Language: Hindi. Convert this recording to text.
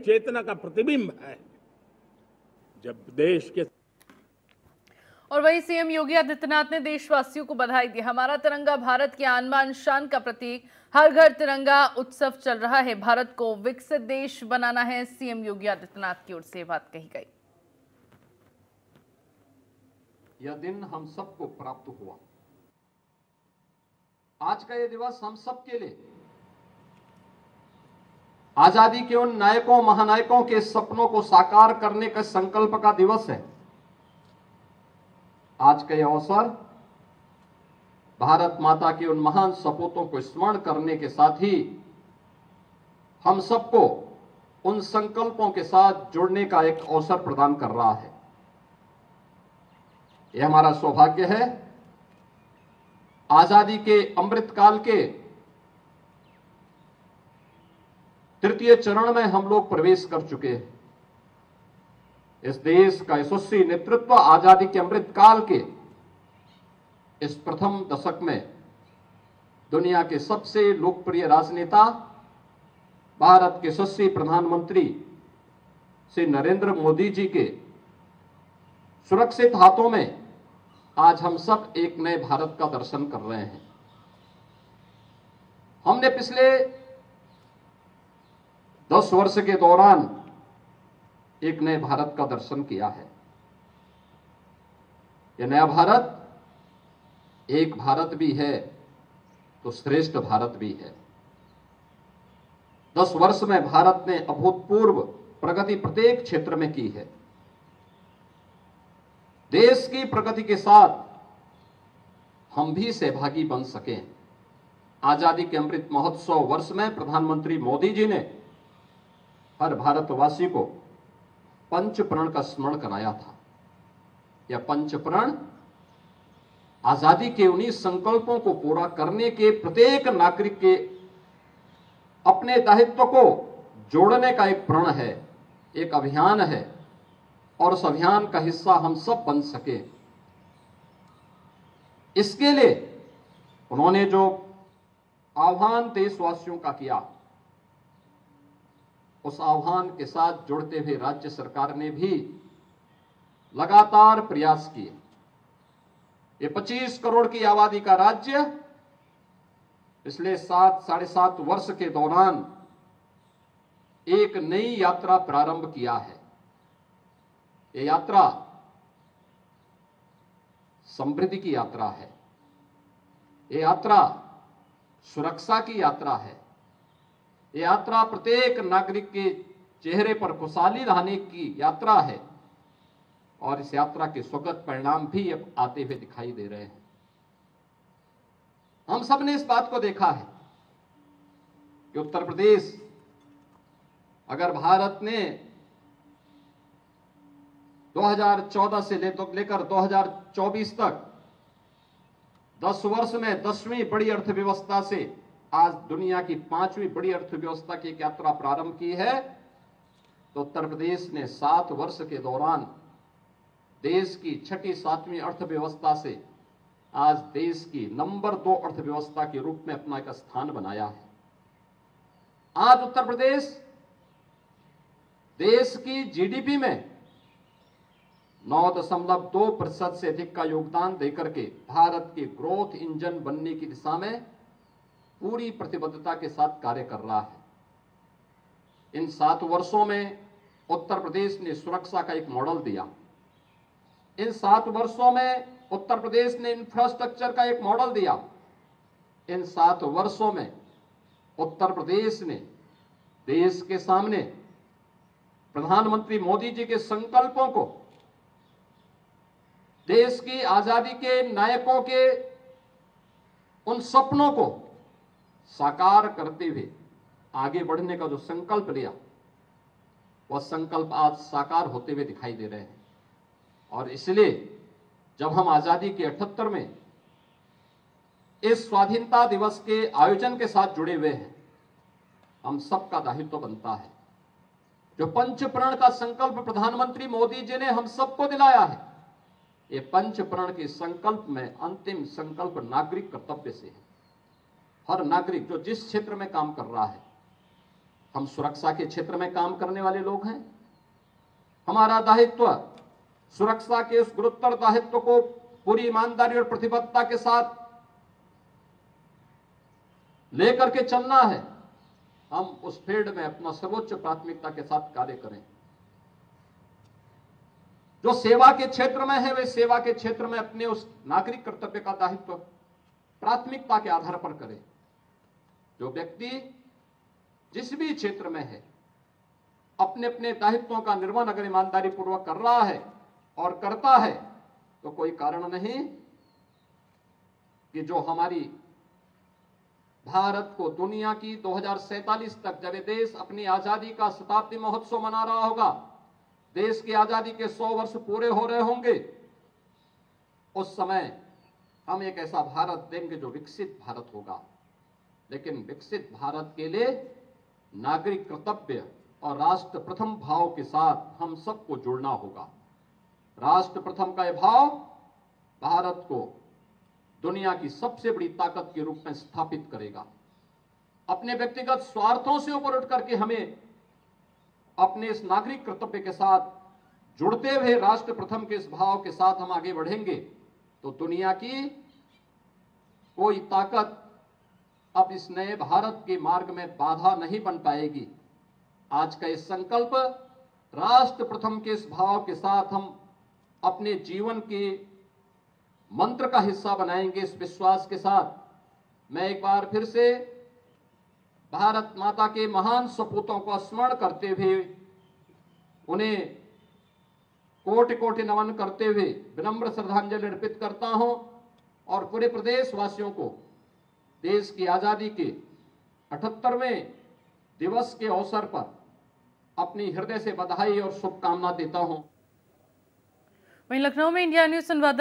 चेतना का प्रतिबिंब है। जब देश के और वहीं सीएम योगी आदित्यनाथ ने देशवासियों को बधाई दी। हमारा तिरंगा भारत की आन बान शान का प्रतीक, हर घर तिरंगा उत्सव चल रहा है, भारत को विकसित देश बनाना है, सीएम योगी आदित्यनाथ की ओर से बात कही गई। यह दिन हम सबको प्राप्त हुआ। आज का यह दिवस हम सबके लिए आजादी के उन नायकों महानायकों के सपनों को साकार करने का संकल्प का दिवस है। आज का यह अवसर भारत माता के उन महान सपूतों को स्मरण करने के साथ ही हम सबको उन संकल्पों के साथ जुड़ने का एक अवसर प्रदान कर रहा है। यह हमारा सौभाग्य है। आजादी के अमृत काल के तृतीय चरण में हम लोग प्रवेश कर चुके हैं। इस देश का यशस्वी नेतृत्व आजादी के अमृत काल के इस प्रथम दशक में दुनिया के सबसे लोकप्रिय राजनेता, भारत के यशस्वी प्रधानमंत्री श्री नरेंद्र मोदी जी के सुरक्षित हाथों में आज हम सब एक नए भारत का दर्शन कर रहे हैं। हमने पिछले 10 वर्ष के दौरान एक नए भारत का दर्शन किया है। यह नया भारत एक भारत भी है तो श्रेष्ठ भारत भी है। 10 वर्ष में भारत ने अभूतपूर्व प्रगति प्रत्येक क्षेत्र में की है। देश की प्रगति के साथ हम भी सहभागी बन सकें। आजादी के अमृत महोत्सव वर्ष में प्रधानमंत्री मोदी जी ने हर भारतवासी को पंच प्रण का स्मरण कराया था। यह पंच प्रण आजादी के उन्हीं संकल्पों को पूरा करने के प्रत्येक नागरिक के अपने दायित्व को जोड़ने का एक प्रण है, एक अभियान है, और उस अभियान का हिस्सा हम सब बन सके। इसके लिए उन्होंने जो आह्वान देशवासियों का किया, उस आह्वान के साथ जुड़ते हुए राज्य सरकार ने भी लगातार प्रयास किए। ये 25 करोड़ की आबादी का राज्य पिछले 7-7.5 वर्ष के दौरान एक नई यात्रा प्रारंभ किया है। ये यात्रा समृद्धि की यात्रा है। ये यात्रा सुरक्षा की यात्रा है। ये यात्रा प्रत्येक नागरिक के चेहरे पर खुशहाली लाने की यात्रा है, और इस यात्रा के सुखद परिणाम भी अब आते हुए दिखाई दे रहे हैं। हम सब ने इस बात को देखा है कि उत्तर प्रदेश, अगर भारत ने 2014 से लेकर 2024 तक 10 वर्ष में 10वीं बड़ी अर्थव्यवस्था से आज दुनिया की 5वीं बड़ी अर्थव्यवस्था की एक यात्रा प्रारंभ की है, तो उत्तर प्रदेश ने 7 वर्ष के दौरान देश की 6ठी-7वीं अर्थव्यवस्था से आज देश की नंबर 2 अर्थव्यवस्था के रूप में अपना एक स्थान बनाया है। आज उत्तर प्रदेश देश की जीडीपी में 9.2% से अधिक का योगदान देकर के भारत के ग्रोथ इंजन बनने की दिशा में पूरी प्रतिबद्धता के साथ कार्य कर रहा है। इन 7 वर्षों में उत्तर प्रदेश ने सुरक्षा का एक मॉडल दिया। इन 7 वर्षों में उत्तर प्रदेश ने इंफ्रास्ट्रक्चर का एक मॉडल दिया। इन 7 वर्षों में उत्तर प्रदेश ने देश के सामने प्रधानमंत्री मोदी जी के संकल्पों को, देश की आजादी के नायकों के उन सपनों को साकार करते हुए आगे बढ़ने का जो संकल्प लिया, वह संकल्प आज साकार होते हुए दिखाई दे रहे हैं। और इसलिए जब हम आजादी के 78वें इस स्वाधीनता दिवस के आयोजन के साथ जुड़े हुए हैं, हम सबका दायित्व बनता है। जो पंच प्रण का संकल्प प्रधानमंत्री मोदी जी ने हम सबको दिलाया है, ये पंच प्रण के संकल्प में अंतिम संकल्प नागरिक कर्तव्य से है। हर नागरिक जो जिस क्षेत्र में काम कर रहा है, हम सुरक्षा के क्षेत्र में काम करने वाले लोग हैं। हमारा दायित्व सुरक्षा के उस गुरुतर दायित्व को पूरी ईमानदारी और प्रतिबद्धता के साथ लेकर के चलना है। हम उस फील्ड में अपना सर्वोच्च प्राथमिकता के साथ कार्य करें। जो सेवा के क्षेत्र में है वे सेवा के क्षेत्र में अपने उस नागरिक कर्तव्य का दायित्व प्राथमिकता के आधार पर करें। जो व्यक्ति जिस भी क्षेत्र में है अपने अपने दायित्वों का निर्वहन अगर ईमानदारी पूर्वक कर रहा है और करता है तो कोई कारण नहीं कि जो हमारी भारत को दुनिया की 2047 तक जब ये देश अपनी आजादी का शताब्दी महोत्सव मना रहा होगा, देश की आजादी के 100 वर्ष पूरे हो रहे होंगे, उस समय हम एक ऐसा भारत देंगे जो विकसित भारत होगा। लेकिन विकसित भारत के लिए नागरिक कर्तव्य और राष्ट्र प्रथम भाव के साथ हम सबको जुड़ना होगा। राष्ट्र प्रथम का यह भाव भारत को दुनिया की सबसे बड़ी ताकत के रूप में स्थापित करेगा। अपने व्यक्तिगत स्वार्थों से ऊपर उठ करके हमें अपने इस नागरिक कर्तव्य के साथ जुड़ते हुए राष्ट्र प्रथम के इस भाव के साथ हम आगे बढ़ेंगे तो दुनिया की कोई ताकत अब इस नए भारत के मार्ग में बाधा नहीं बन पाएगी। आज का इस संकल्प राष्ट्र प्रथम के इस भाव के साथ हम अपने जीवन के मंत्र का हिस्सा बनाएंगे। इस विश्वास के साथ मैं एक बार फिर से भारत माता के महान सपूतों को स्मरण करते हुए उन्हें कोटि कोटि नमन करते हुए विनम्र श्रद्धांजलि अर्पित करता हूं और पूरे प्रदेशवासियों को देश की आजादी के 78वें दिवस के अवसर पर अपनी हृदय से बधाई और शुभकामना देता हूं। वहीं लखनऊ में इंडिया न्यूज संवाददाता